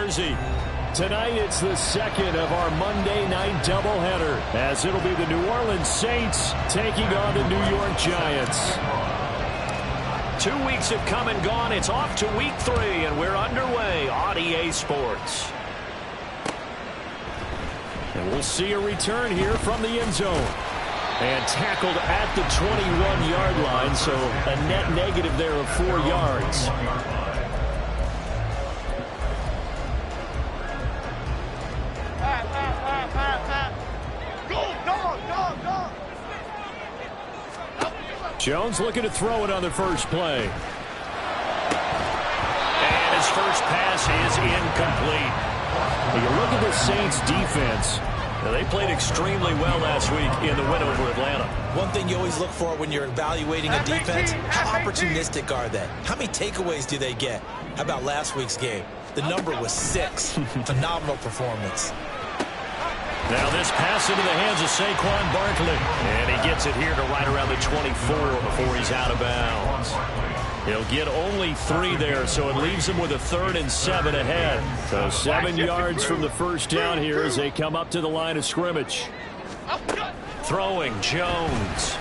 Jersey. Tonight, it's the second of our Monday night doubleheader, as it'll be the New Orleans Saints taking on the New York Giants. 2 weeks have come and gone. It's off to week 3, and we're underway on EA Sports. And we'll see a return here from the end zone. And tackled at the 21-yard line, so a net negative there of 4 yards. Jones looking to throw it on the first play. And his first pass is incomplete. When you look at the Saints defense, now, they played extremely well last week in the win over Atlanta. One thing you always look for when you're evaluating a defense, how opportunistic are they? How many takeaways do they get? How about last week's game? The number was 6. Phenomenal performance. Now this pass into the hands of Saquon Barkley. And he gets it here to right around the 24 before he's out of bounds. He'll get only 3 there, so it leaves him with a 3rd and 7 ahead. So 7 yards from the first down here as they come up to the line of scrimmage. Throwing Jones.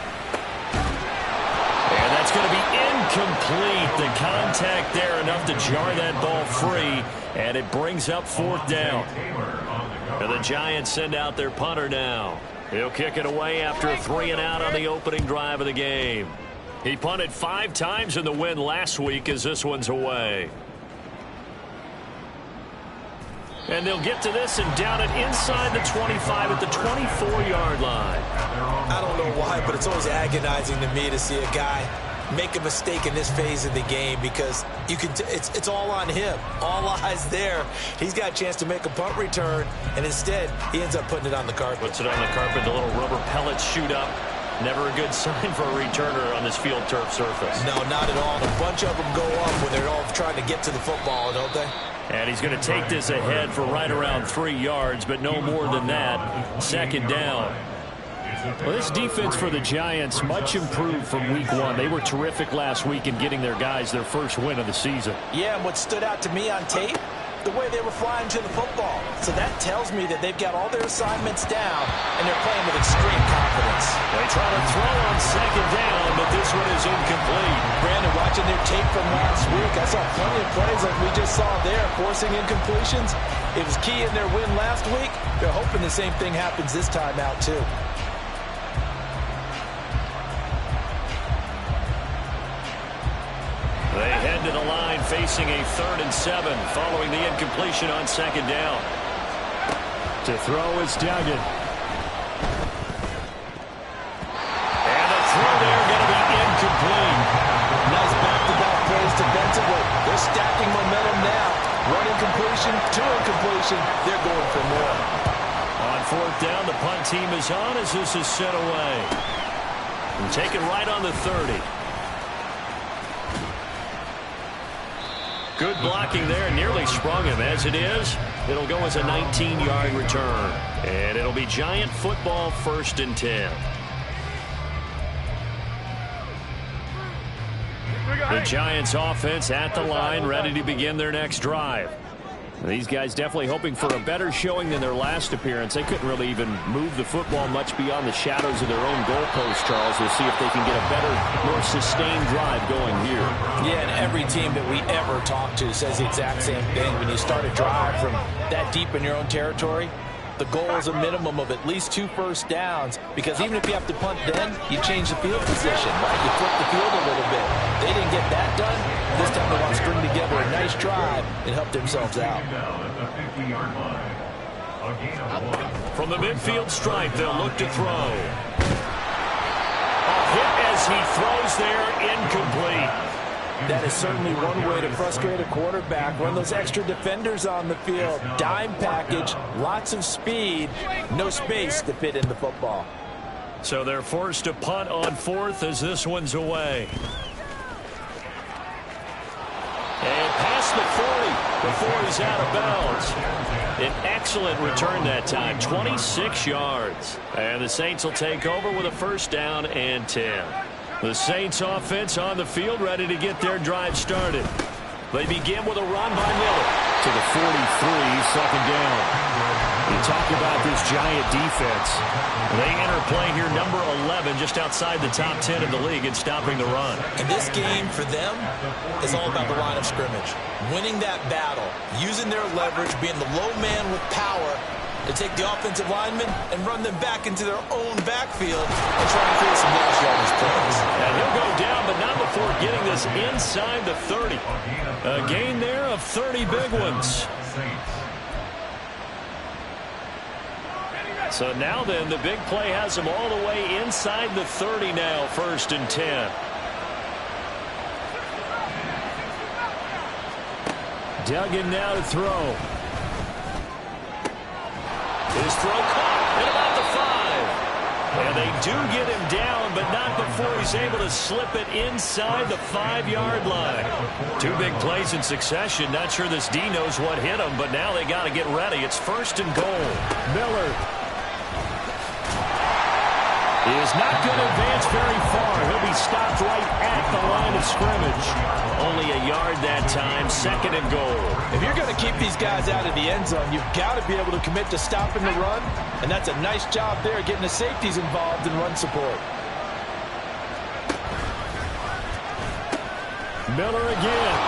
And that's going to be incomplete. The contact there enough to jar that ball free, and it brings up 4th down. And the Giants send out their punter now. He'll kick it away after a 3-and-out on the opening drive of the game. He punted 5 times in the win last week as this one's away. And they'll get to this and down it inside the 25 at the 24-yard line. I don't know why, but it's always agonizing to me to see a guy make a mistake in this phase of the game, because you can it's all on him. All eyes there. He's got a chance to make a punt return, and instead he ends up putting it on the carpet. Puts it on the carpet. The little rubber pellets shoot up. Never a good sign for a returner on this field turf surface. No, not at all. And a bunch of them go up when they're all trying to get to the football, don't they? And he's going to take this ahead for right around 3 yards, but no more than that. 2nd down. Well, this defense for the Giants, much improved from week 1. They were terrific last week in getting their guys their first win of the season. Yeah, and what stood out to me on tape, the way they were flying to the football. So that tells me that they've got all their assignments down, and they're playing with extreme confidence. They try to throw on 2nd down, but this one is incomplete. Brandon, watching their tape from last week, I saw plenty of plays like we just saw there, forcing incompletions. It was key in their win last week. They're hoping the same thing happens this time out, too. They head to the line facing a 3rd and 7 following the incompletion on 2nd down. To throw is Duggan. And the throw there going to be incomplete. Nice back-to-back plays defensively. They're stacking momentum now. 1 incompletion, 2 incompletion. They're going for more. On 4th down, the punt team is on as this is set away. And taken right on the 30. Good blocking there, nearly sprung him. As it is, it'll go as a 19-yard return. And it'll be Giant football, 1st and 10. The Giants offense at the line, ready to begin their next drive. These guys definitely hoping for a better showing than their last appearance. They couldn't really even move the football much beyond the shadows of their own goalpost, Charles. We'll see if they can get a better, more sustained drive going here. Yeah, and every team that we ever talk to says the exact same thing. When you start a drive from that deep in your own territory, the goal is a minimum of at least 2 first downs, because even if you have to punt then, you change the field position, right? You flip the field a little bit. They didn't get that done. This time they want to string together a nice drive and help themselves out. From the midfield stripe, they'll look to throw. A hit as he throws there, incomplete. That is certainly one way to frustrate a quarterback. Run those extra defenders on the field. Dime package, lots of speed, no space to fit in the football. So they're forced to punt on 4th as this one's away. And past the 40 before he's out of bounds. An excellent return that time, 26 yards. And the Saints will take over with a 1st down and 10. The Saints offense on the field, ready to get their drive started. They begin with a run by Miller. To the 43, second down. You talk about this Giant defense. They enter play here number 11, just outside the top 10 in the league in stopping the run. And this game for them is all about the line of scrimmage. Winning that battle, using their leverage, being the low man with power to take the offensive linemen and run them back into their own backfield and try to create some dash yardage plays. And he'll go down, but not before getting this inside the 30. A gain there of 30 big ones. So now then, the big play has him all the way inside the 30 now, 1st and 10. Duggan now to throw. His throw caught at about the 5. And they do get him down, but not before he's able to slip it inside the 5-yard line. 2 big plays in succession. Not sure this D knows what hit him, but now they got to get ready. It's 1st and goal. Miller is not going to advance very far. He'll be stopped right at the line of scrimmage. Only a yard that time, 2nd and goal. If you're going to keep these guys out of the end zone, you've got to be able to commit to stopping the run, and that's a nice job there getting the safeties involved in run support. Miller again.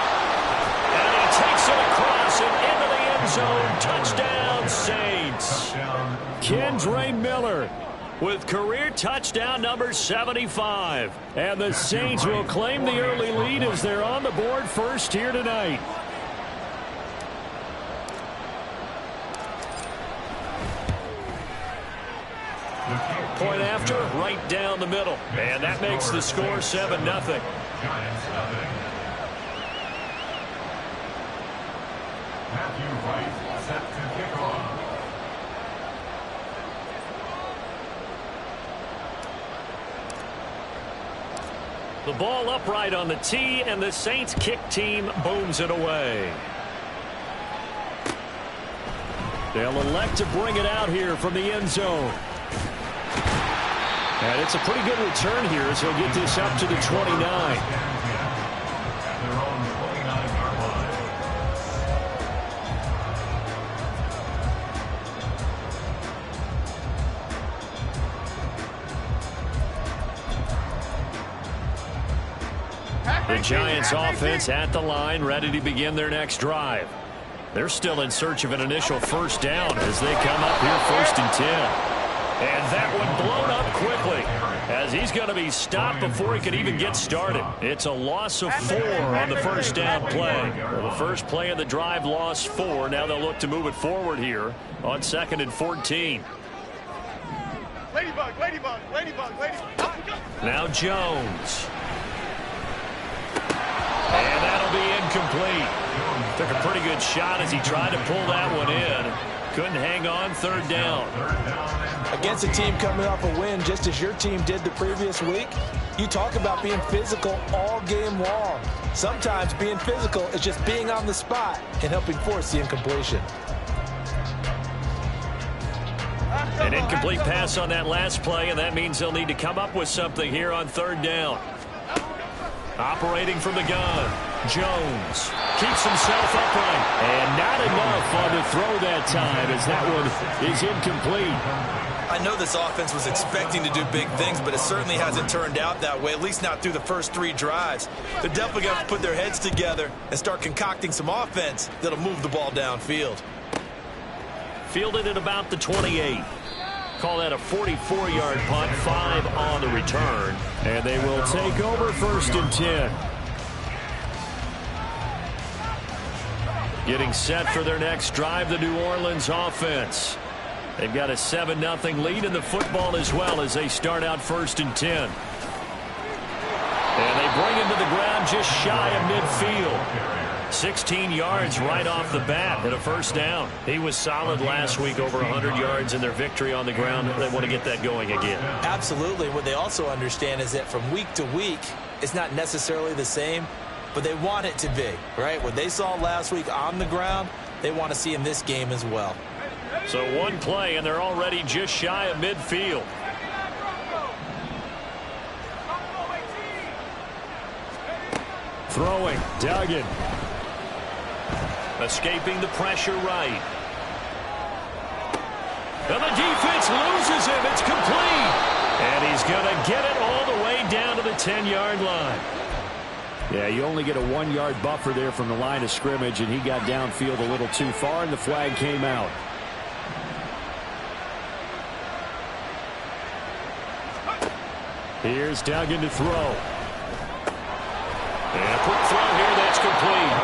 And he takes it across and into the end zone. Touchdown, Saints. Kendre Miller with career touchdown number 75. And the Saints will claim the early lead as they're on the board first here tonight. Point after, right down the middle. And that makes the score 7-0. Matthew Wright set to kick off. The ball upright on the tee, and the Saints kick team booms it away. They'll elect to bring it out here from the end zone. And it's a pretty good return here as he'll get this up to the 29. The Giants offense at the line, ready to begin their next drive. They're still in search of an initial first down as they come up here 1st and 10. And that one blown up quickly as he's going to be stopped before he can even get started. It's a loss of 4 on the first down play. Well, the first play of the drive lost 4. Now they'll look to move it forward here on 2nd and 14. Ladybug, ladybug, ladybug, ladybug. Now Jones. And that'll be incomplete. Took a pretty good shot as he tried to pull that one in. Couldn't hang on, 3rd down. Against a team coming off a win, just as your team did the previous week, you talk about being physical all game long. Sometimes being physical is just being on the spot and helping force the incompletion. An incomplete pass on that last play, and that means they'll need to come up with something here on 3rd down. Operating from the gun, Jones keeps himself upright. And not enough on the throw that time as that one is incomplete. I know this offense was expecting to do big things, but it certainly hasn't turned out that way, at least not through the first 3 drives. They're definitely going to put their heads together and start concocting some offense that'll move the ball downfield. Fielded at about the 28. Call that a 44-yard punt, 5 on the return. And they will take over 1st and 10. Getting set for their next drive, the New Orleans offense. They've got a 7-0 lead in the football as well as they start out 1st and 10. And they bring him to the ground just shy of midfield. 16 yards right off the bat and a first down. He was solid last week, over 100 yards in their victory on the ground. They want to get that going again. Absolutely. What they also understand is that from week to week, it's not necessarily the same, but they want it to be, right? What they saw last week on the ground, they want to see in this game as well. So one play, and they're already just shy of midfield. Throwing, Duggan. Escaping the pressure right. And the defense loses him. It's complete. And he's going to get it all the way down to the 10-yard line. Yeah, you only get a 1-yard buffer there from the line of scrimmage, and he got downfield a little too far, and the flag came out. Here's Duggan to throw. And a quick throw here, that's complete.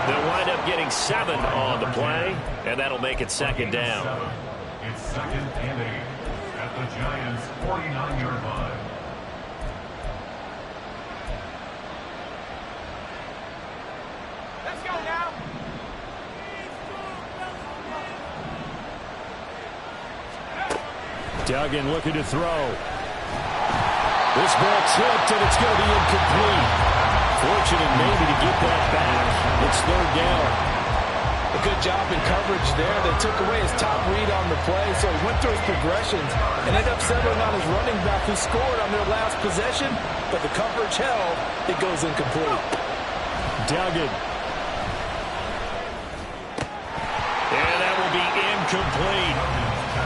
They'll wind up getting 7 on the play, and that'll make it second down. It's 2nd and 8 at the Giants' 49-yard line. Let's go now. Duggan looking to throw. This ball tipped, and it's going to be incomplete. Fortunate maybe to get that back. It's 3rd down. A good job in coverage there. They took away his top read on the play, so he went through his progressions and ended up settling on his running back who scored on their last possession, but the coverage held. It goes incomplete. Duggan. And that will be incomplete.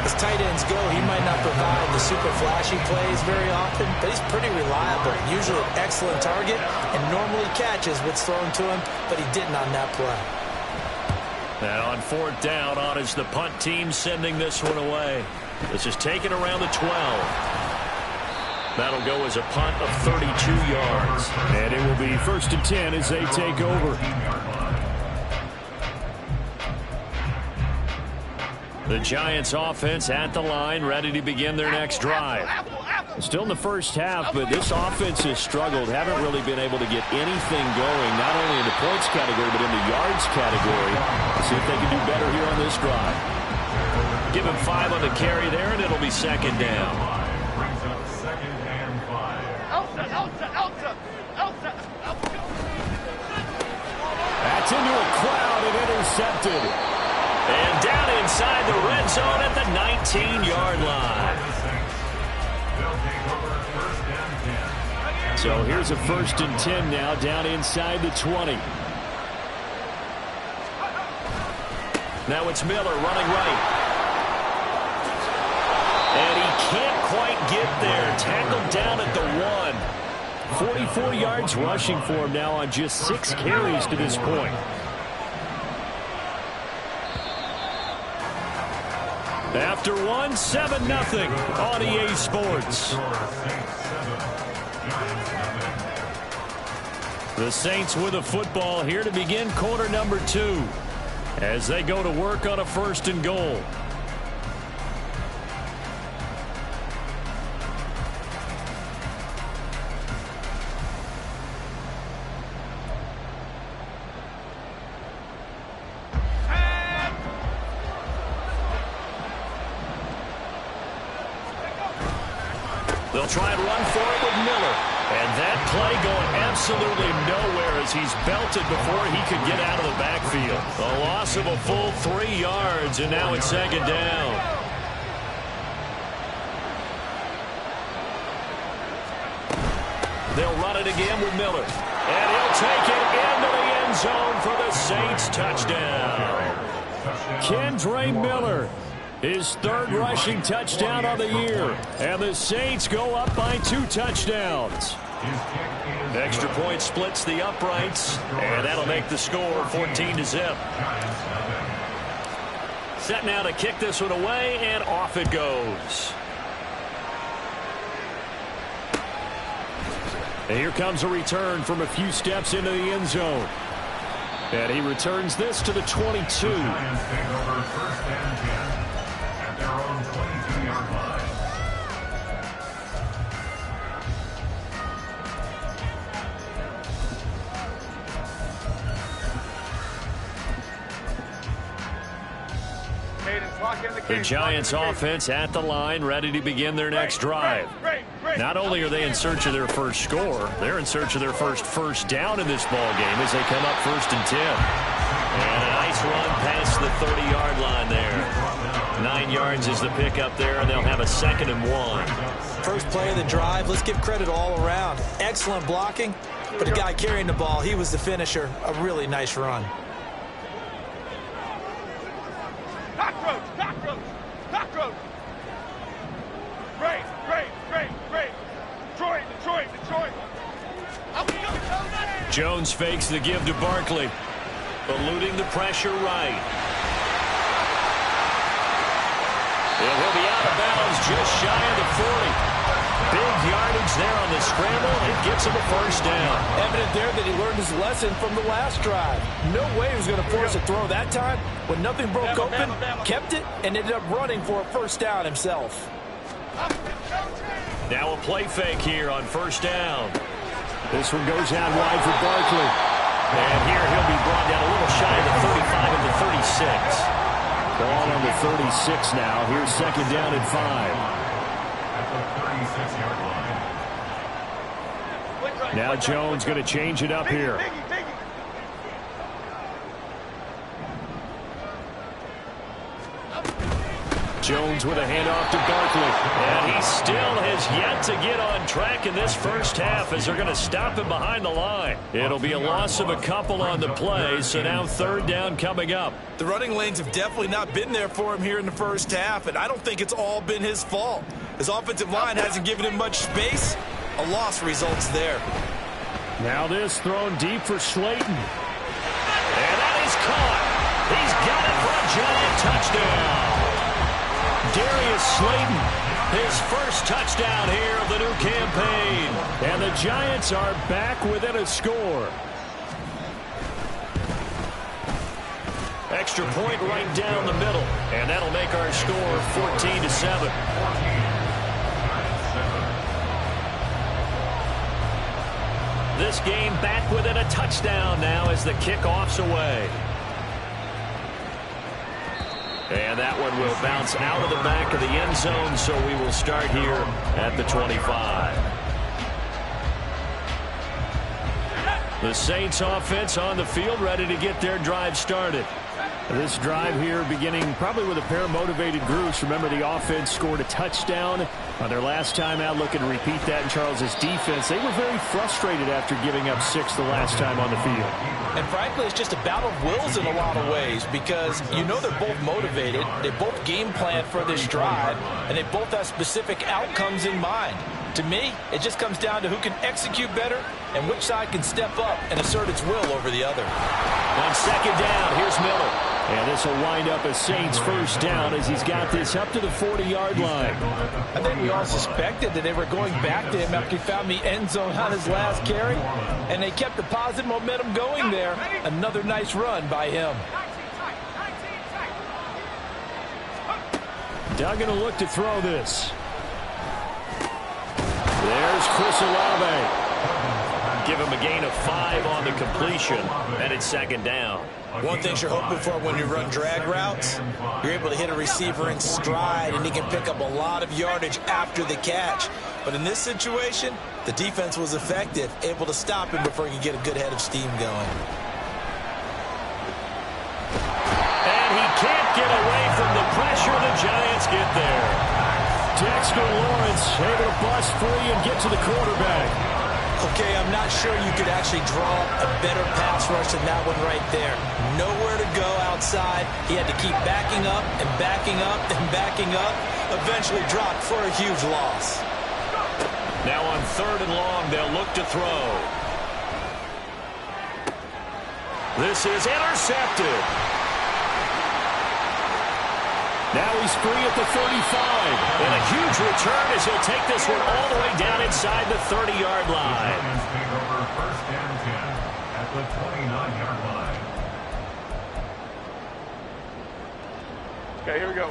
As tight ends go, he might not provide the super flashy plays very often, but he's pretty reliable. Usually an excellent target and normally catches what's thrown to him, but he didn't on that play. And on 4th down, on is the punt team sending this one away. This is taken around the 12. That'll go as a punt of 32 yards. And it will be 1st and 10 as they take over. The Giants offense at the line, ready to begin their next drive. Still in the first half, but this offense has struggled. Haven't really been able to get anything going, not only in the points category, but in the yards category. See if they can do better here on this drive. Give him 5 on the carry there, and it'll be 2nd down. Brings up 2nd and 5. Elsa. That's into a crowd and intercepted. And down inside the red zone at the 19-yard line. So here's a 1st and 10 now, down inside the 20. Now it's Miller running right. And he can't quite get there. Tackled down at the 1. 44 yards rushing for him now on just 6 carries to this point. After 1, 7-0 on EA Sports. The Saints with a football here to begin quarter number 2 as they go to work on a 1st and goal. They'll try and run for it with Miller. And that play going absolutely nowhere as he's belted before he could get out of the backfield. A loss of a full 3 yards, and now it's 2nd down. They'll run it again with Miller. And he'll take it into the end zone for the Saints touchdown. Kendre Miller, his 3rd rushing touchdown of the year. And the Saints go up by 2 touchdowns. Extra point splits the uprights, and that'll make the score 14-0. Set now to kick this one away, and off it goes. And here comes a return from a few steps into the end zone. And he returns this to the 22. Giants take over 1st and 10 at their own 22-yard line. The Giants offense at the line, ready to begin their next drive. Not only are they in search of their first score, they're in search of their first down in this ball game as they come up 1st and 10. And a nice run past the 30-yard line there. 9 yards is the pickup there, and they'll have a 2nd and 1. First play of the drive, let's give credit all around. Excellent blocking, but the guy carrying the ball, he was the finisher. A really nice run. Cockroach! Cockroach! Great! Detroit! Jones fakes the give to Barkley. Eluding the pressure right. And he'll be out of bounds just shy of the 40. Big yardage there on the scramble. It gets him a first down. Evident there that he learned his lesson from the last drive. No way he was going to force a throw that time. When nothing broke open, kept it, and ended up running for a first down himself. Now a play fake here on first down. This one goes out wide for Barkley. And here he'll be brought down a little shy of the 35 and the 36. Ball on the 36 now. Here's second down and 5. Now Jones going to change it up here. Jones with a handoff to Barkley. And he still has yet to get on track in this first half as they're going to stop him behind the line. It'll be a loss of a couple on the play, so now third down coming up. The running lanes have definitely not been there for him here in the first half, and I don't think it's all been his fault. His offensive line hasn't given him much space. A loss results there. Now this thrown deep for Slayton. And that is caught. He's got it for a Giant touchdown. Darius Slayton, his first touchdown here of the new campaign. And the Giants are back within a score. Extra point right down the middle. And that'll make our score 14-7. This game back within a touchdown now as the kickoff's away. And that one will bounce out of the back of the end zone, so we will start here at the 25. The Saints offense on the field, ready to get their drive started. This drive here beginning probably with a pair of motivated groups. Remember, the offense scored a touchdown on their last time out, looking to repeat that in Charles's defense. They were very frustrated after giving up 6 the last time on the field. And frankly, it's just a battle of wills in a lot of ways because you know they're both motivated, they both game plan for this drive, and they both have specific outcomes in mind. To me, it just comes down to who can execute better and which side can step up and assert its will over the other. On second down, here's Miller. And this will wind up a Saints first down as he's got this up to the 40-yard line. I think we all suspected that they were going back to him after he found the end zone on his last carry, and they kept the positive momentum going there. Another nice run by him. Duggan will look to throw this. There's Chris Olave. Give him a gain of 5 on the completion, and it's second down. One thing you're hoping for when you run drag routes, you're able to hit a receiver in stride, and he can pick up a lot of yardage after the catch. But in this situation, the defense was effective, able to stop him before he could get a good head of steam going. And he can't get away from the pressure. The Giants get there. Dexter Lawrence able to bust free and get to the quarterback. Okay, I'm not sure you could actually draw a better pass rush than that one right there. Nowhere to go outside. He had to keep backing up and backing up and backing up. Eventually dropped for a huge loss. Now on third and long, they'll look to throw. This is intercepted. Now he's free at the 35. And a huge return as he'll take this one all the way down inside the 30-yard line. First and 10 at the 29-yard line. Okay, here we go.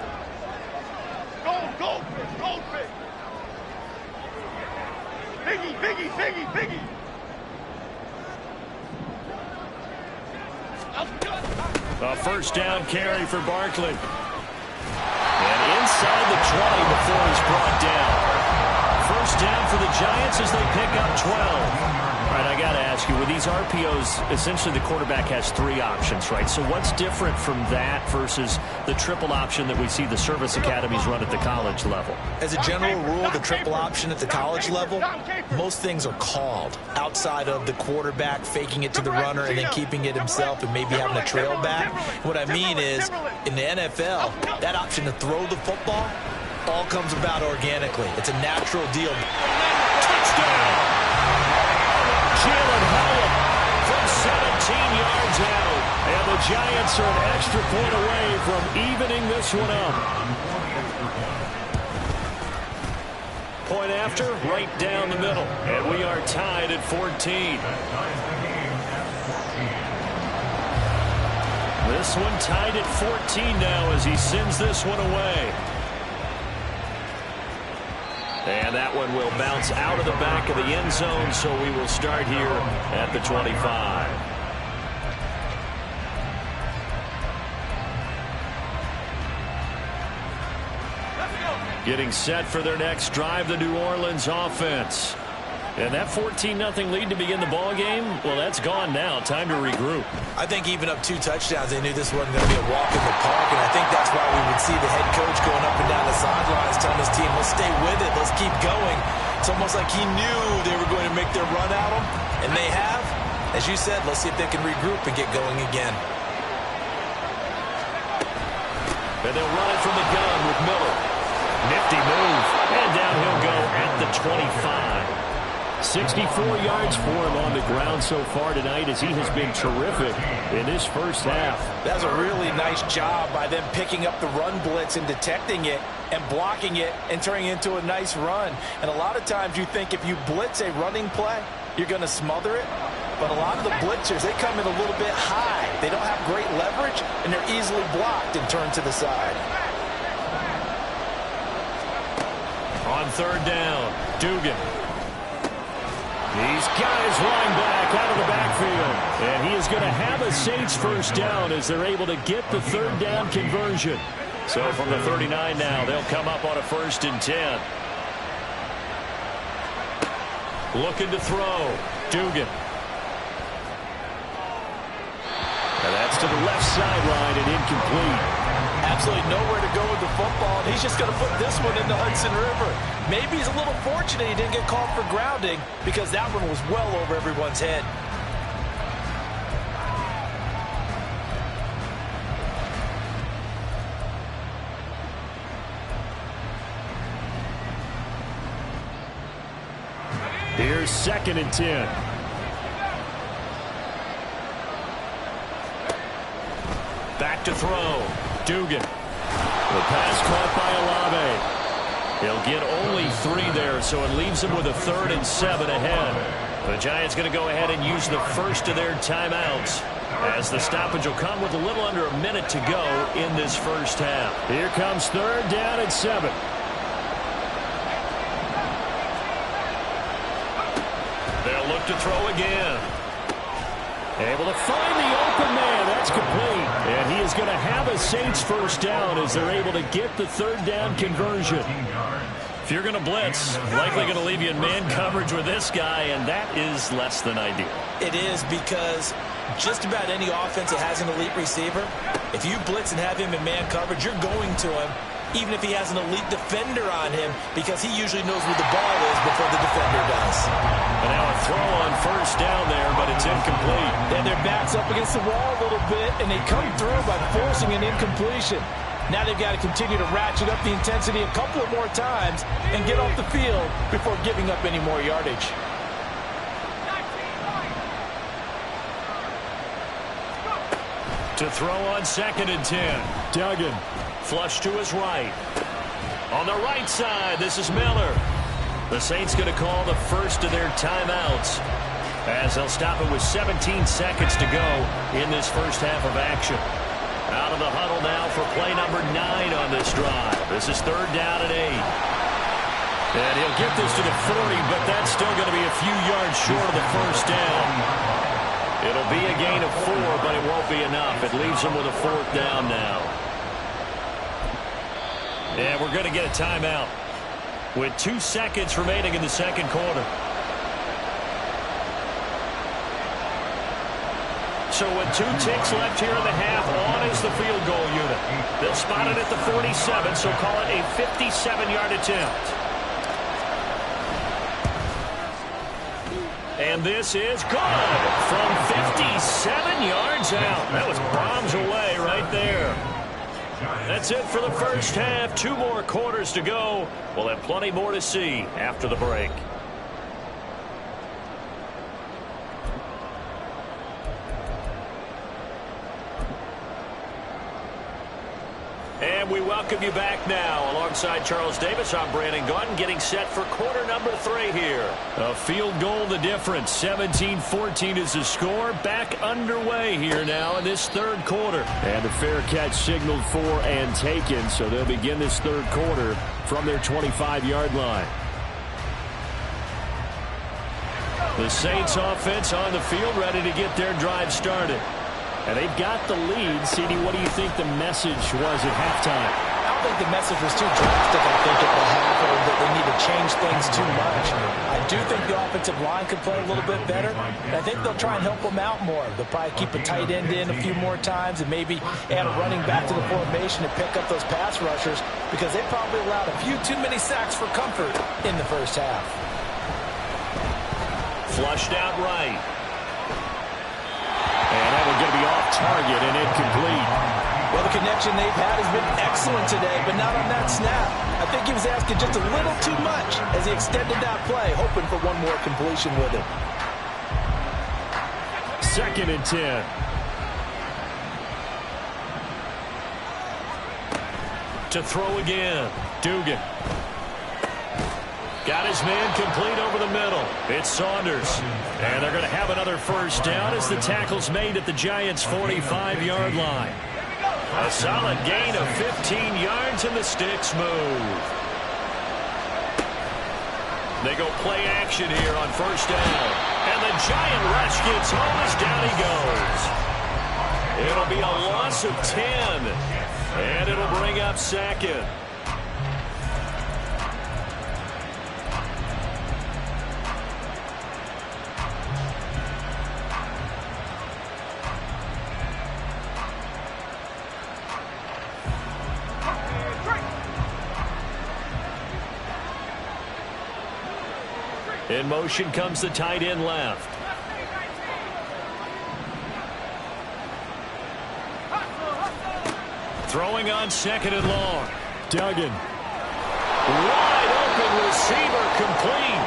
Goldfish. Biggie. A first down carry for Barkley. And inside the 20 before he's brought down. First down for the Giants as they pick up 12. All right, I got to ask you, with these RPOs, essentially the quarterback has 3 options, right? So what's different from that versus the triple option that we see the service academies run at the college level? As a general rule, the triple option at the college level, most things are called outside of the quarterback faking it to the runner and then keeping it himself and maybe having a trail back. What I mean is, in the NFL, that option to throw the football all comes about organically. It's a natural deal. Touchdown! Jalen Hyatt from 17 yards out. And the Giants are an extra point away from evening this one up. Point after, right down the middle. And we are tied at 14. This one tied at 14 now as he sends this one away. And that one will bounce out of the back of the end zone, so we will start here at the 25. Getting set for their next drive, the New Orleans offense. And that 14-0 lead to begin the ball game, well, that's gone now. Time to regroup. I think even up 2 touchdowns, they knew this wasn't going to be a walk in the park, and I think that's why we would see the head coach going up and down the sidelines telling his team, let's stay with it, let's keep going. It's almost like he knew they were going to make their run at him, and they have. As you said, let's see if they can regroup and get going again. And they'll run it from the gun with Miller. Nifty move, and down he'll go at the 25. 64 yards for him on the ground so far tonight as he has been terrific in this first half. That was a really nice job by them picking up the run blitz and detecting it and blocking it and turning it into a nice run. And a lot of times you think if you blitz a running play, you're going to smother it. But a lot of the blitzers, they come in a little bit high. They don't have great leverage, and they're easily blocked and turned to the side. On third down, Dugan. These guys line back out of the backfield. And he is going to have a Saints first down as they're able to get the third down conversion. So from the 39 now, they'll come up on a 1st and 10. Looking to throw. Dugan. And that's to the left sideline and incomplete. Absolutely nowhere to go with the football, and he's just going to put this one in the Hudson River. Maybe he's a little fortunate he didn't get called for grounding because that one was well over everyone's head. Here's 2nd and 10. Back to throw. Dugan. The pass caught by Olave. He'll get only 3 there, so it leaves him with a 3rd and 7 ahead. The Giants going to go ahead and use the first of their timeouts as the stoppage will come with a little under a minute to go in this first half. Here comes 3rd down and 7. They'll look to throw again. Able to find the open man. That's complete. And he is going to have a Saints first down as they're able to get the 3rd down conversion. If you're going to blitz, likely going to leave you in man coverage with this guy, and that is less than ideal. It is because just about any offense that has an elite receiver, if you blitz and have him in man coverage, you're going to him, even if he has an elite defender on him, because he usually knows where the ball is before the defender does. And now a throw on first down there, but it's incomplete. And their back's up against the wall a little bit, and they come through by forcing an incompletion. Now they've got to continue to ratchet up the intensity a couple of more times and get off the field before giving up any more yardage. To throw on 2nd and 10. Duggan. Flush to his right. On the right side, this is Miller. The Saints going to call the first of their timeouts as they'll stop it with 17 seconds to go in this first half of action. Out of the huddle now for play number 9 on this drive. This is 3rd down and 8. And he'll get this to the 40, but that's still going to be a few yards short of the first down. It'll be a gain of 4, but it won't be enough. It leaves him with a 4th down now. And we're going to get a timeout with 2 seconds remaining in the second quarter. So with 2 ticks left here in the half, on is the field goal unit. They'll spot it at the 47, so call it a 57-yard attempt. And this is good from 57 yards out. That was bombs away right there. That's it for the first half. 2 more quarters to go. We'll have plenty more to see after the break. And we welcome you back now. Alongside Charles Davis, I'm Brandon Gaudin, getting set for quarter number 3 here. A field goal the difference. 17-14 is the score. Back underway here now in this third quarter. And a fair catch signaled for and taken, so they'll begin this third quarter from their 25-yard line. The Saints offense on the field, ready to get their drive started. And they've got the lead. CD, what do you think the message was at halftime? I don't think the message was too drastic, I think, at the half, or that they need to change things too much. I do think the offensive line could play a little bit better. And I think they'll try and help them out more. They'll probably keep a tight end in a few more times and maybe add a running back to the formation and pick up those pass rushers, because they probably allowed a few too many sacks for comfort in the first half. Flushed out right. And that one going to be off target and incomplete. Well, the connection they've had has been excellent today, but not on that snap. I think he was asking just a little too much as he extended that play, hoping for one more completion with it. 2nd and 10. To throw again. Dugan. Got his man complete over the middle. It's Saunders. And they're going to have another first down as the tackle's made at the Giants' 45-yard line. A solid gain of 15 yards and the sticks move. They go play action here on first down. And the Giant rush gets home as down he goes. It'll be a loss of 10. And it'll bring up 2nd. In motion comes the tight end left. Throwing on 2nd and long. Duggan. Wide open receiver complete.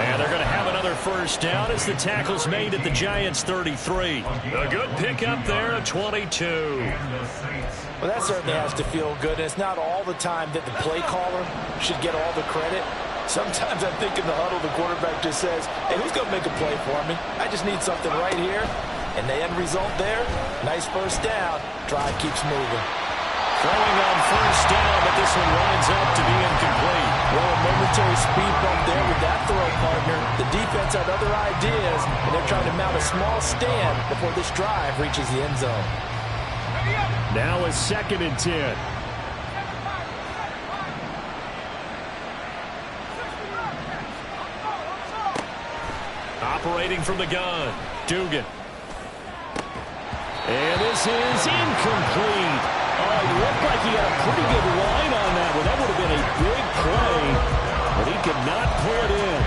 And they're going to have another first down as the tackle's made at the Giants' 33. A good pickup there of 22. Well, that certainly has to feel good. It's not all the time that the play caller should get all the credit. Sometimes I think in the huddle, the quarterback just says, hey, who's going to make a play for me? I just need something right here. And the end result there, nice first down. Drive keeps moving. Throwing on first down, but this one winds up to be incomplete. Well, a momentary speed bump there with that throw, partner. The defense had other ideas, and they're trying to mount a small stand before this drive reaches the end zone. Now a 2nd and 10. Operating from the gun, Dugan. And this is incomplete. Oh, it looked like he had a pretty good line on that one. That would have been a big play, but he could not pull it in.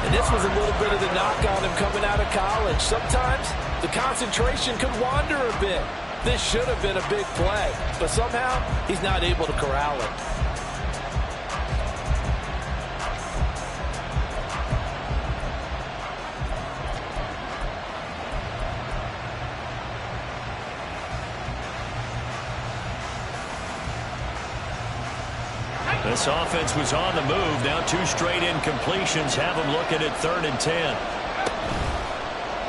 And this was a little bit of the knock on him coming out of college. Sometimes the concentration could wander a bit. This should have been a big play, but somehow he's not able to corral it. This offense was on the move. Now 2 straight incompletions have them looking at 3rd and 10.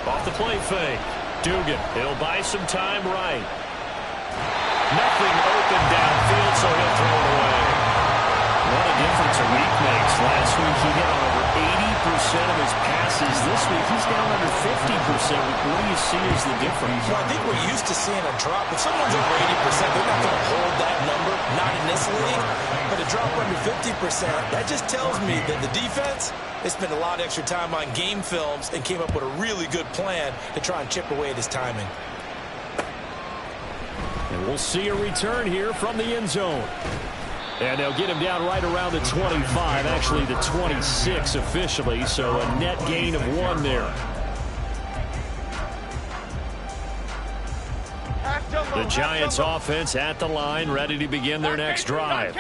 Off the play fake. Dugan. He'll buy some time right. Nothing open downfield, so he'll throw it away. What a difference a week makes. Last week he hit on over 80% of his passes. This week he's down under 50%. What do you see as the difference? Well, I think we're used to seeing a drop. If someone's over 80%, they're not going to hold that number, not in this league. But a drop under 50%. That just tells me that the defense, they spent a lot of extra time on game films and came up with a really good plan to try and chip away at his timing. And we'll see a return here from the end zone. And they'll get him down right around the 25, actually the 26 officially, so a net gain of 1 there. The Giants offense at the line, ready to begin their next drive.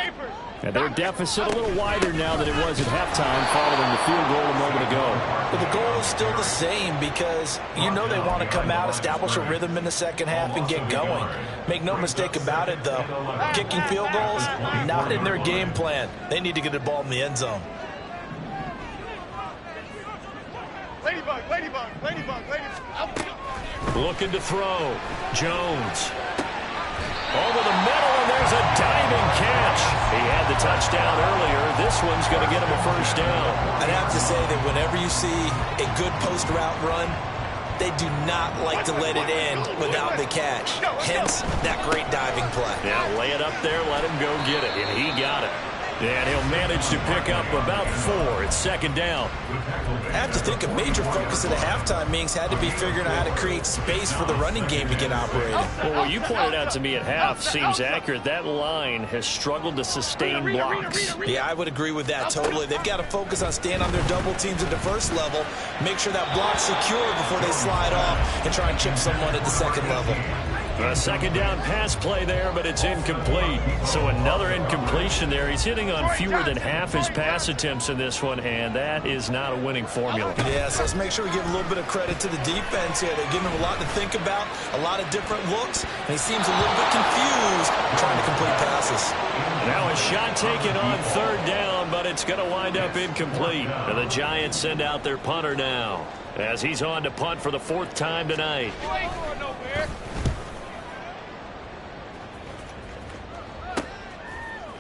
And their deficit a little wider now than it was at halftime following the field goal a moment ago. But the goal is still the same because you know they want to come out, establish a rhythm in the second half, and get going. Make no mistake about it, though. Kicking field goals, not in their game plan. They need to get the ball in the end zone. Ladybug, ladybug, ladybug, ladybug. Looking to throw. Jones. Over the middle, and there's a diving catch. He had the touchdown earlier. This one's going to get him a first down. I'd have to say that whenever you see a good post route run, they do not like to let it end without the catch. Hence, that great diving play. Yeah, lay it up there, let him go get it, and he got it. And he'll manage to pick up about 4. It's second down. I have to think a major focus at the halftime meetings had to be figuring out how to create space for the running game to get operating. Well, what you pointed out to me at half seems accurate. That line has struggled to sustain blocks. Yeah, I would agree with that totally. They've got to focus on staying on their double teams at the first level, make sure that block's secure before they slide off and try and chip someone at the second level. A second down pass play there, but it's incomplete. So another incompletion there. He's hitting on fewer than half his pass attempts in this one, and that is not a winning formula. Yeah, so let's make sure we give a little bit of credit to the defense here. They're giving him a lot to think about, a lot of different looks, and he seems a little bit confused trying to complete passes. Now a shot taken on third down, but it's going to wind up incomplete. And the Giants send out their punter now as he's on to punt for the 4th time tonight.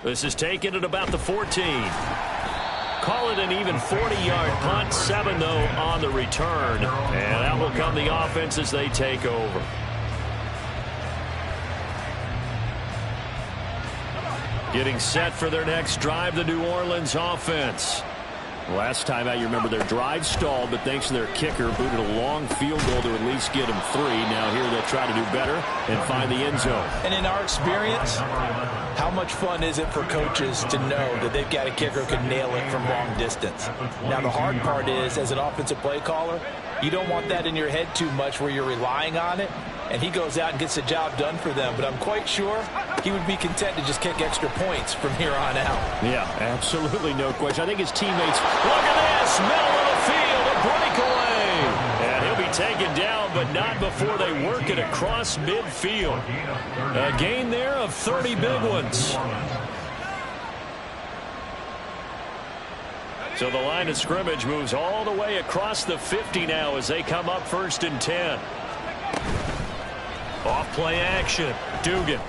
This is taken at about the 14. Call it an even 40-yard punt. 7, though, on the return. And that will come the offense as they take over. Getting set for their next drive, the New Orleans offense. Last time out, you remember their drive stalled, but thanks to their kicker, booted a long field goal to at least get them 3. Now here they'll try to do better and find the end zone. And in our experience, how much fun is it for coaches to know that they've got a kicker who can nail it from long distance? Now the hard part is, as an offensive play caller, you don't want that in your head too much where you're relying on it, and he goes out and gets the job done for them. But I'm quite sure he would be content to just kick extra points from here on out. Yeah, absolutely no question. I think his teammates, look at this, middle of the field, a breakaway. And he'll be taken down, but not before they work it across midfield. A gain there of 30 big ones. So the line of scrimmage moves all the way across the 50 now as they come up 1st and 10. Off play action. Dugan.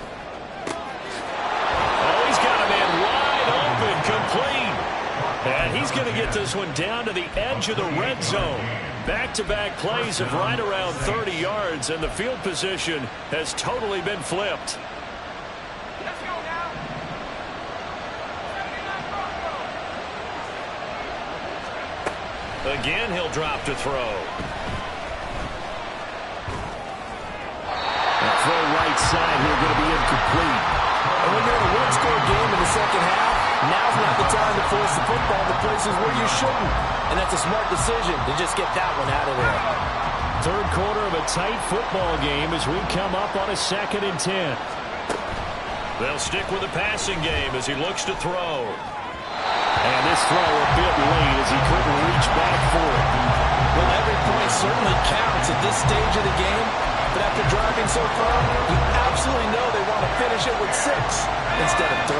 Oh, he's got a man wide open, complete. And he's going to get this one down to the edge of the red zone. Back-to-back plays of right around 30 yards, and the field position has totally been flipped. Again, he'll drop to throw. That throw right side here going to be incomplete. And when you're in a one-score game in the second half, now's not the time to force the football to places where you shouldn't. And that's a smart decision to just get that one out of there. Third quarter of a tight football game as we come up on a 2nd and 10. They'll stick with the passing game as he looks to throw. And this throw a bit late as he couldn't reach back for it. Well, every point certainly counts at this stage of the game. But after driving so far, you absolutely know they want to finish it with 6 instead of 3.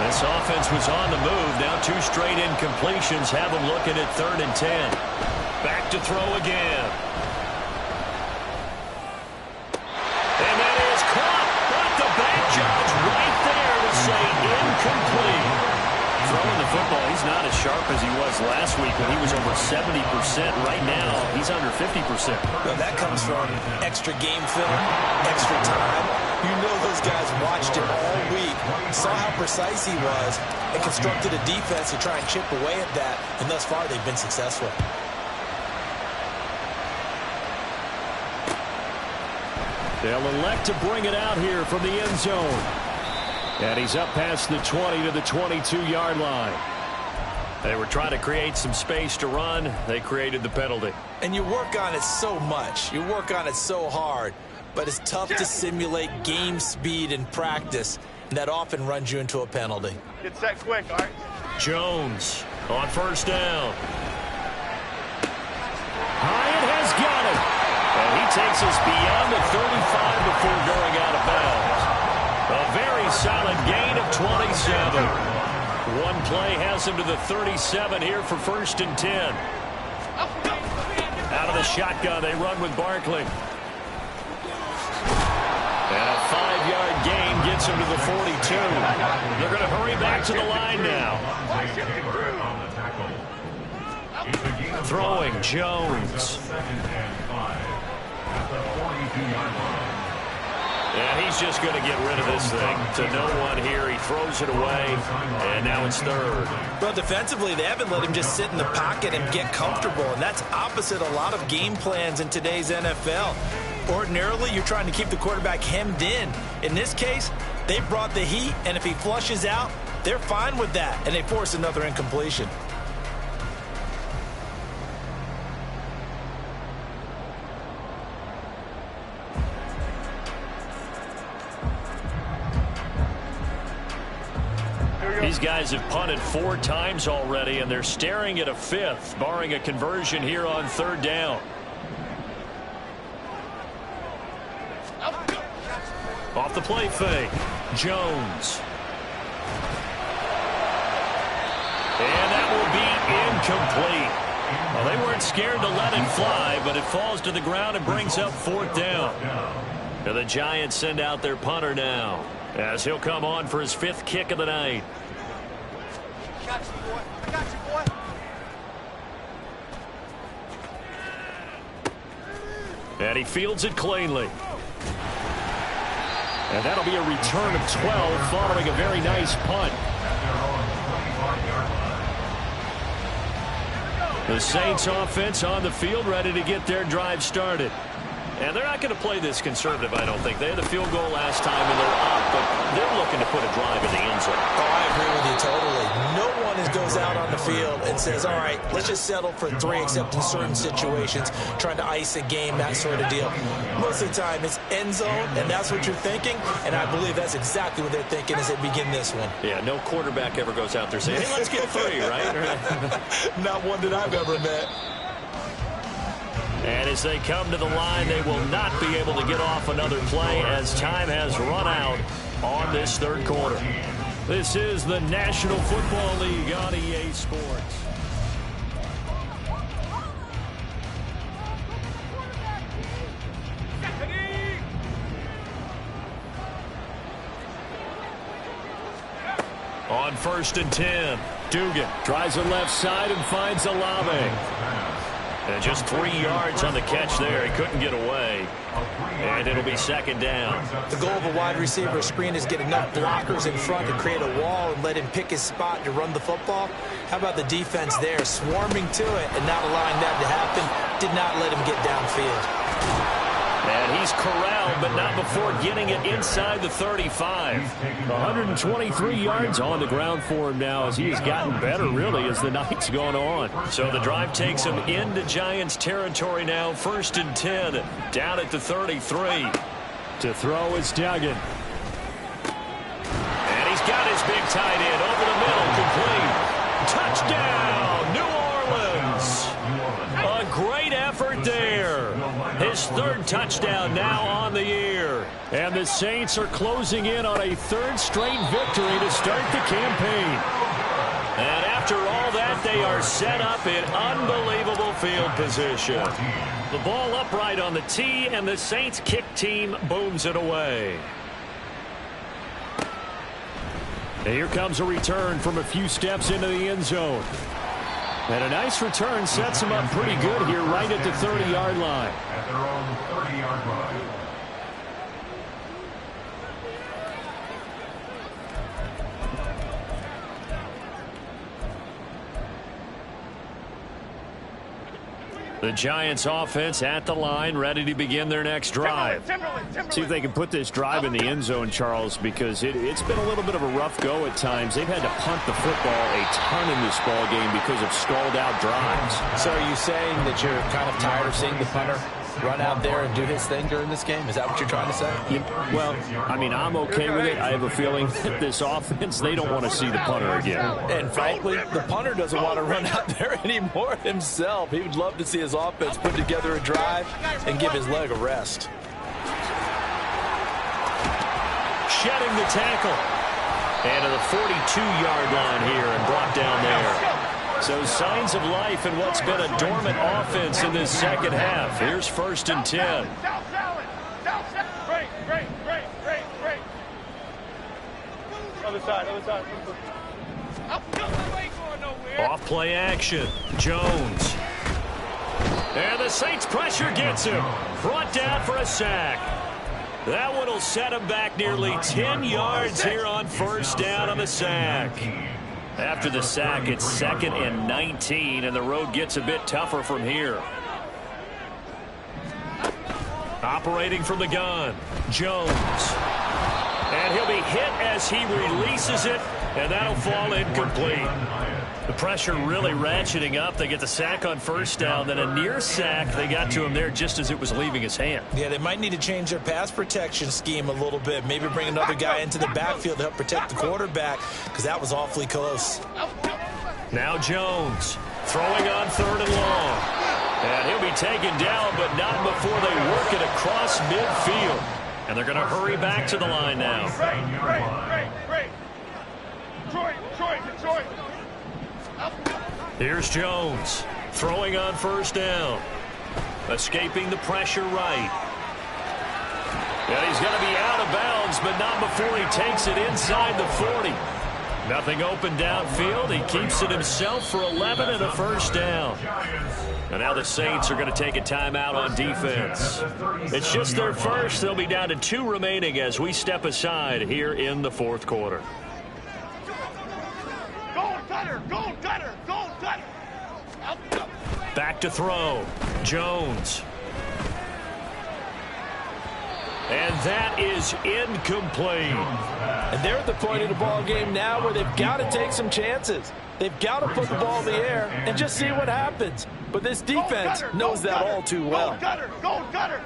This offense was on the move. Now 2 straight incompletions have them looking at 3rd and 10. Back to throw again. And that is caught. But the back judge right there to say incomplete. Throwing the football, he's not as sharp as he was last week when he was over 70%. Right now, he's under 50%. Well, that comes from extra game film, extra time. You know those guys watched him all week saw how precise he was, and constructed a defense to try and chip away at that, and thus far they've been successful. They'll elect to bring it out here from the end zone. And he's up past the 20 to the 22-yard line. They were trying to create some space to run. They created the penalty. And you work on it so much. You work on it so hard. But it's tough to simulate game speed in practice. And that often runs you into a penalty. Get set quick, all right? Jones on first down. Hyatt has got it. And he takes us beyond the 35 before going out of bounds. A very solid gain of 27. One play has him to the 37 here for 1st and 10. Out of the shotgun, they run with Barkley. And a 5-yard gain gets him to the 42. They're going to hurry back to the line now. Throwing Jones. And he's just going to get rid of this thing. To no one here. He throws it away. And now it's 3rd. Well, defensively, they haven't let him just sit in the pocket and get comfortable. And that's opposite a lot of game plans in today's NFL. Ordinarily, you're trying to keep the quarterback hemmed in. In this case, they brought the heat. And if he flushes out, they're fine with that. And they force another incompletion. These guys have punted 4 times already, and they're staring at a 5th, barring a conversion here on 3rd down. Off the play fake, Jones. And that will be incomplete. Well, they weren't scared to let it fly, but it falls to the ground and brings up 4th down. And the Giants send out their punter now, as he'll come on for his 5th kick of the night. I got you, boy. I got you, boy. And he fields it cleanly. And that'll be a return of 12 following a very nice punt. The Saints offense on the field, ready to get their drive started. And they're not going to play this conservative, I don't think. They had the field goal last time, and they're up, but they're looking to put a drive in the end zone. Oh, I agree with you totally. No one goes out on the field and says, all right, let's just settle for 3, except in certain situations, trying to ice a game, that sort of deal. Most of the time, it's end zone, and that's what you're thinking, and I believe that's exactly what they're thinking as they begin this one. Yeah, no quarterback ever goes out there saying, hey, let's get 3, right? Not one that I've ever met. And as they come to the line, they will not be able to get off another play as time has run out on this 3rd quarter. This is the National Football League on EA Sports. On 1st and 10, Dugan tries the left side and finds Olave. And just 3 yards on the catch there. He couldn't get away. And it'll be 2nd down. The goal of a wide receiver screen is get enough blockers in front to create a wall and let him pick his spot to run the football. How about the defense there, swarming to it and not allowing that to happen? Did not let him get downfield. And he's corralled, but not before getting it inside the 35. 123 yards on the ground for him now as he has gotten better, really, as the night's gone on. So the drive takes him into Giants territory now. 1st and 10, down at the 33. To throw is Duggan. And he's got his big tight end over the middle, complete. Touchdown, New Orleans. A great effort there. His 3rd touchdown now on the year. And the Saints are closing in on a 3rd straight victory to start the campaign. And after all that, they are set up in unbelievable field position. The ball upright on the tee, and the Saints kick team booms it away. And here comes a return from a few steps into the end zone. And a nice return sets him up pretty good here right at the 30-yard line. At their own 30-yard line. The Giants offense at the line, ready to begin their next drive. See if they can put this drive in the end zone, Charles, because it's been a little bit of a rough go at times. They've had to punt the football a ton in this ball game because of stalled out drives. So are you saying that you're kind of tired of seeing the punter run out there and do his thing during this game? Is that what you're trying to say? Yeah, well, I mean, I'm okay with it. I have a feeling that this offense, they don't want to see the punter again. And frankly, the punter doesn't want to run out there anymore himself. He would love to see his offense put together a drive and give his leg a rest. Shedding the tackle. And to the 42-yard line here and brought down there. So signs of life in what's been a dormant offense in this second half. Here's 1st and 10. Other side. Off play action. Jones. And the Saints pressure gets him. Brought down for a sack. That one will set him back nearly 10 yards here on 1st down on the sack. After the sack, it's 2nd and 19, and the road gets a bit tougher from here. Operating from the gun, Jones. And he'll be hit as he releases it, and that'll fall incomplete. The pressure really ratcheting up. They get the sack on 1st down, then a near sack. They got to him there just as it was leaving his hand. Yeah, they might need to change their pass protection scheme a little bit. Maybe bring another guy into the backfield to help protect the quarterback, because that was awfully close. Now Jones throwing on 3rd and long. And he'll be taken down, but not before they work it across midfield. And they're going to hurry back to the line now. Detroit. Here's Jones throwing on 1st down. Escaping the pressure right. And he's going to be out of bounds, but not before he takes it inside the 40. Nothing open downfield. He keeps it himself for 11 and a 1st down. And now the Saints are going to take a timeout on defense. It's just their first. They'll be down to 2 remaining as we step aside here in the 4th quarter. Goal cutter. Back to throw. Jones. And that is incomplete. And they're at the point of the ball game now where they've got to take some chances. They've got to put the ball in the air and just see what happens. But this defense knows that all too well. Goal cutter.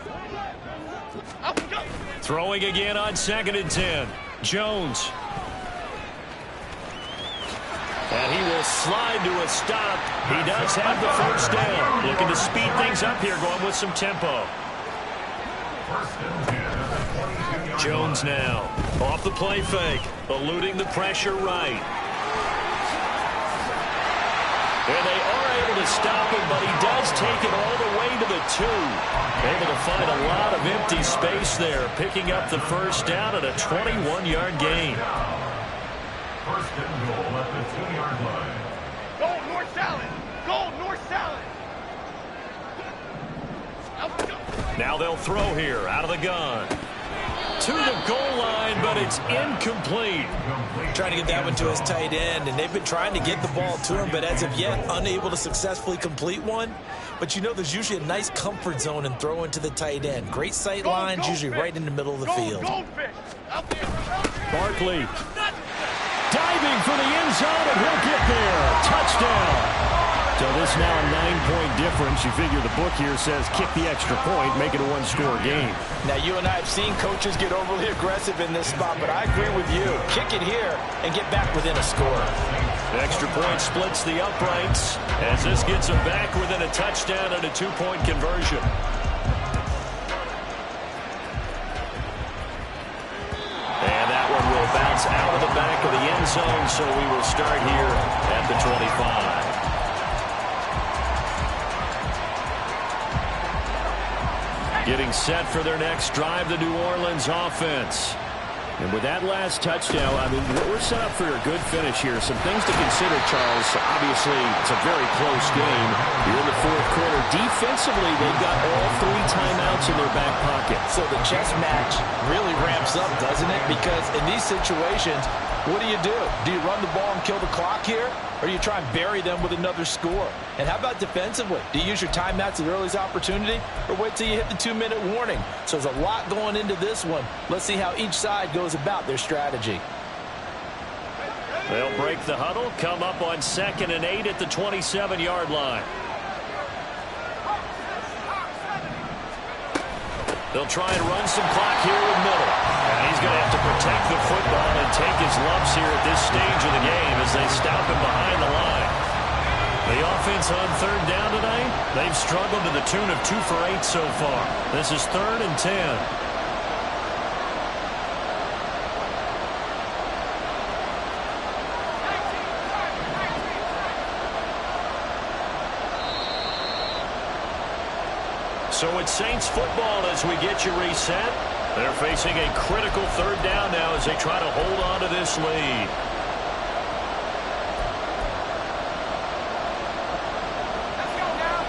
Throwing again on 2nd and 10. Jones. And he will slide to a stop. He does have the 1st down. Looking to speed things up here, going with some tempo. Jones now off the play fake, eluding the pressure right. And they are able to stop him, but he does take it all the way to the 2. Able to find a lot of empty space there, picking up the 1st down at a 21-yard gain. 1st and goal at the 2-yard line. Goal north salad. Now they'll throw here out of the gun. To the goal line, but it's incomplete. Trying to get that one to his tight end, and they've been trying to get the ball to him, but as of yet, unable to successfully complete one. But you know, there's usually a nice comfort zone in throwing to the tight end. Great sight lines, usually right in the middle of the field. Barkley diving for the end zone, and he'll get there. Touchdown. So this now a 9-point difference. You figure the book here says kick the extra point, make it a 1-score game. Now, you and I have seen coaches get overly aggressive in this spot, but I agree with you. Kick it here and get back within a score. The extra point splits the uprights as this gets them back within a touchdown and a 2-point conversion. And that one will bounce out of the back of the end zone, so we will start here at the 25. Getting set for their next drive, the New Orleans offense. And with that last touchdown, I mean, we're set up for a good finish here. Some things to consider, Charles. Obviously, it's a very close game. You're in the fourth quarter. Defensively, they've got all 3 timeouts in their back pocket. So the chess match really ramps up, doesn't it? Because in these situations, what do? Do you run the ball and kill the clock here? Or do you try and bury them with another score? And how about defensively? Do you use your timeouts at the earliest opportunity? Or wait till you hit the 2-minute warning? So there's a lot going into this one. Let's see how each side goes about their strategy. They'll break the huddle, come up on 2nd and 8 at the 27-yard line. They'll try and run some clock here with Miller. And he's going to have to protect the football and take his lumps here at this stage of the game as they stop him behind the line. The offense on 3rd down tonight, they've struggled to the tune of 2 for 8 so far. This is 3rd and 10. So it's Saints football as we get you reset. They're facing a critical 3rd down now as they try to hold on to this lead. Let's go now.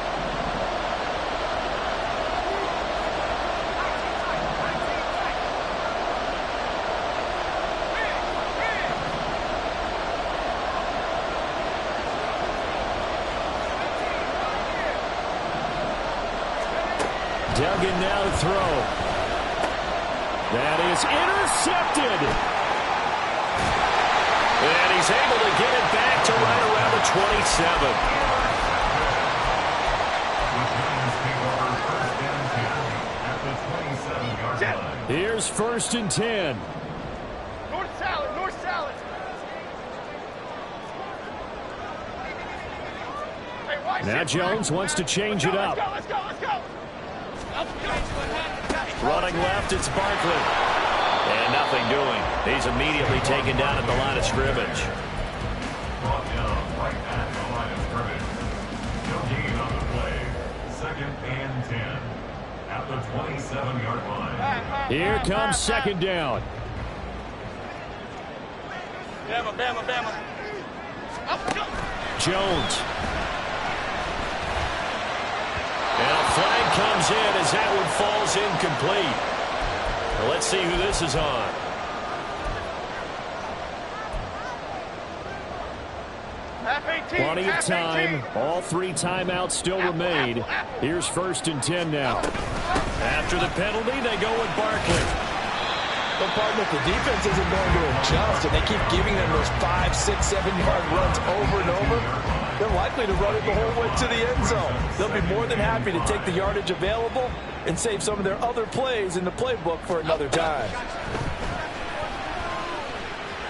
Duggan now to throw. That is intercepted. And he's able to get it back to right around the 27. Here's 1st and 10. North salad, north salad. Hey, watch Now it, Jones wants to change it up. Let's go, let's go. Running left, it's Barkley. And nothing doing. He's immediately taken down at the line of scrimmage. Brought down right at the line of scrimmage. No gain on the play. 2nd and 10 at the 27-yard line. Here comes 2nd down. Bama, Bama, Bama. Up, go. Jones. And a flag comes in as that one falls incomplete. Well, let's see who this is on. Half 18, Plenty of half time. 18. All 3 timeouts still remain. Here's 1st and 10 now. After the penalty, they go with Barkley. But partner, if the defense isn't going to adjust and they keep giving them those 5, 6, 7-yard runs over and over, they're likely to run it the whole way to the end zone. They'll be more than happy to take the yardage available and save some of their other plays in the playbook for another time.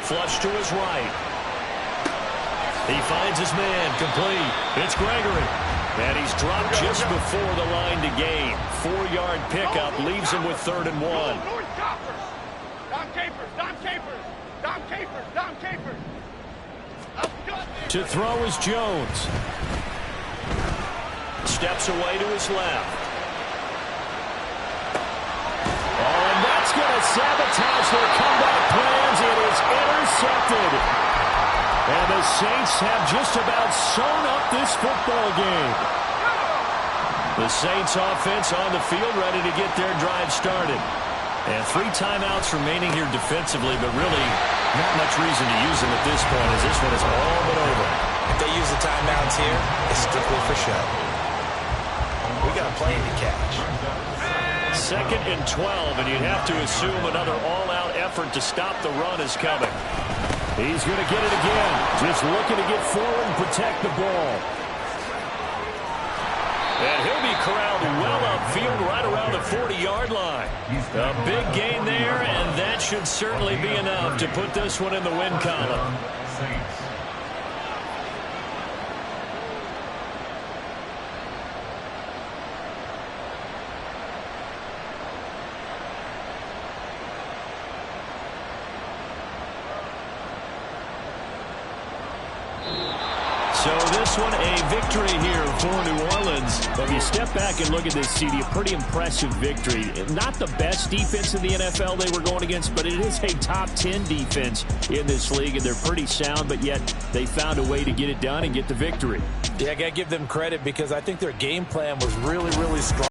Flush to his right. He finds his man, complete. It's Gregory. And he's dropped just before the line to gain. 4-yard pickup leaves him with 3rd and 1. North Coppers. Dom Capers, Dom Capers. Dom Capers, Dom Capers. Up, go. To throw is Jones. Steps away to his left. Oh, and that's going to sabotage their comeback plans. It is intercepted. And the Saints have just about sewn up this football game. The Saints offense on the field ready to get their drive started. And 3 timeouts remaining here defensively, but really not much reason to use them at this point as this one is all but over. If they use the timeouts here, it's strictly for show. We got a plane to catch. 2nd and 12, and you'd have to assume another all-out effort to stop the run is coming. He's going to get it again. Just looking to get forward and protect the ball. And he'll be corralled well upfield right around the 40-yard line. A big gain there, and that should certainly be enough to put this one in the win column. Saints. So this one, a victory here for New Orleans. But if you step back and look at this, CD, a pretty impressive victory. Not the best defense in the NFL they were going against, but it is a top 10 defense in this league, and they're pretty sound, but yet they found a way to get it done and get the victory. Yeah, I got to give them credit because I think their game plan was really, really strong.